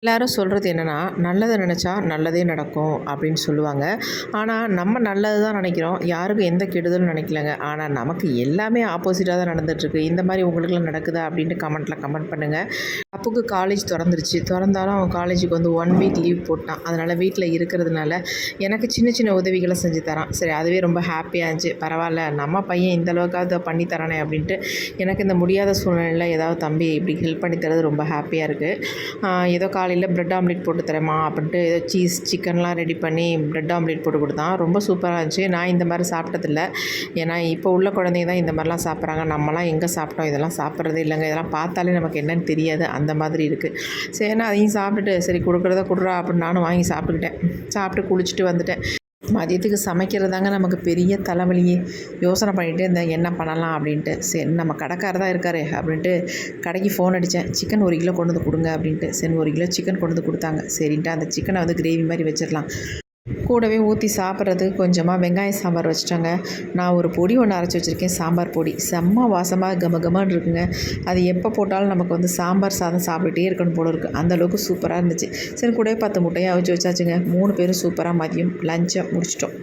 எல்லாரும் சொல்கிறது என்னென்னா, நல்லதை நினச்சா நல்லதே நடக்கும் அப்படின்னு சொல்லுவாங்க. ஆனால் நம்ம நல்லது தான் நினைக்கிறோம். யாருக்கும் எந்த கெடுதலும் நினைக்கலங்க. ஆனால் நமக்கு எல்லாமே ஆப்போசிட்டாக தான் நடந்துகிட்ருக்கு. இந்த மாதிரி உங்களுக்குலாம் நடக்குதா அப்படின்ட்டு கமெண்ட்டில் கமெண்ட் பண்ணுங்கள். அப்புக்கு காலேஜ் திறந்துருச்சு. திறந்தாலும் அவன் காலேஜுக்கு வந்து 1 வீக் லீவ் போட்டான். அதனால் வீட்டில் இருக்கிறதுனால எனக்கு சின்ன சின்ன உதவிகளை செஞ்சு தரான். சரி, அதுவே ரொம்ப ஹாப்பியாக இருந்துச்சு. பரவாயில்ல, நம்ம பையன் இந்த அளவுக்காவது பண்ணி தரானே அப்படின்ட்டு. எனக்கு இந்த முடியாத சூழ்நிலையில் ஏதாவது தம்பி இப்படி ஹெல்ப் பண்ணி தரது ரொம்ப ஹாப்பியாக இருக்குது. ஏதோ காலையில் பிரெட் ஆம்லேட் போட்டு தரேம்மா அப்படின்ட்டு ஏதோ சீஸ் சிக்கன்லாம் ரெடி பண்ணி பிரெட் ஆம்லேட் போட்டு கொடுத்தான். ரொம்ப சூப்பராக இருந்துச்சு. நான் இந்த மாதிரி சாப்பிட்டதில்ல. ஏன்னா இப்போ உள்ள குழந்தைங்க தான் இந்த மாதிரிலாம் சாப்பிட்றாங்க. நம்மலாம் எங்கே சாப்பிட்டோம்? இதெல்லாம் சாப்பிட்றதே இல்லைங்க. இதெல்லாம் பார்த்தாலே நமக்கு என்னன்னு தெரியாது. அந்த மாதிரி இருக்குது. சரி, நான் அதையும் சாப்பிட்டுட்டு சரி கொடுக்குறத கொடுறா அப்படின்னு நானும் வாங்கி சாப்பிட்டுக்கிட்டேன். சாப்பிட்டு குளிச்சுட்டு வந்துட்டேன். மதியத்துக்கு சமைக்கிறதாங்க நமக்கு பெரிய தலைவலியே. யோசனை பண்ணிகிட்டே இருந்தேன் என்ன பண்ணலாம் அப்படின்ட்டு. சரி, நம்ம கடைக்காரர் தான் இருக்காரு அப்படின்ட்டு கடைக்கு ஃபோன் அடித்தேன். சிக்கன் 1 கிலோ கொண்டு வந்து கொடுங்க அப்படின்ட்டு. சரி, 1 கிலோ சிக்கன் கொண்டு வந்து கொடுத்தாங்க. சரின்ட்டு அந்த சிக்கனை வந்து கிரேவி மாதிரி வச்சிடலாம். கூடவே ஊற்றி சாப்பிட்றதுக்கு கொஞ்சமாக வெங்காய சாம்பார் வச்சுட்டாங்க. நான் ஒரு பொடி ஒன்று அரைச்சி வச்சுருக்கேன், சாம்பார் பொடி. செம்ம வாசமாக கமகமான்னு இருக்குங்க. அது எப்போ போட்டாலும் நமக்கு வந்து சாம்பார் சாதம் சாப்பிட்டுட்டே இருக்கணும் போல இருக்குது. அந்தளவுக்கு சூப்பராக இருந்துச்சு. சரி, கூடவே 10 முட்டையை அவிச்சு வச்சாச்சுங்க. 3 பேரும் சூப்பராக மதியம் லஞ்சை முடிச்சிட்டோம்.